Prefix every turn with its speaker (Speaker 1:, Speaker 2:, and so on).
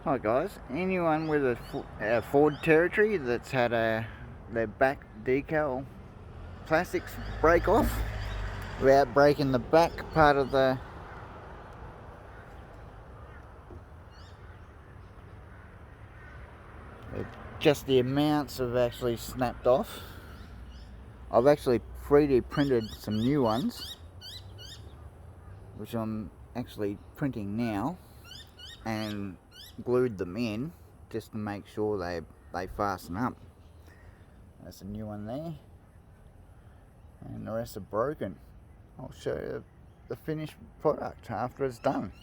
Speaker 1: Hi guys, anyone with a Ford Territory that's had their back decal plastics break off without breaking the back part of just the amounts have actually snapped off. I've actually 3D printed some new ones, which I'm actually printing now, and glued them in just to make sure they fasten up. That's a new one there, and the rest are broken. I'll show you the finished product after it's done.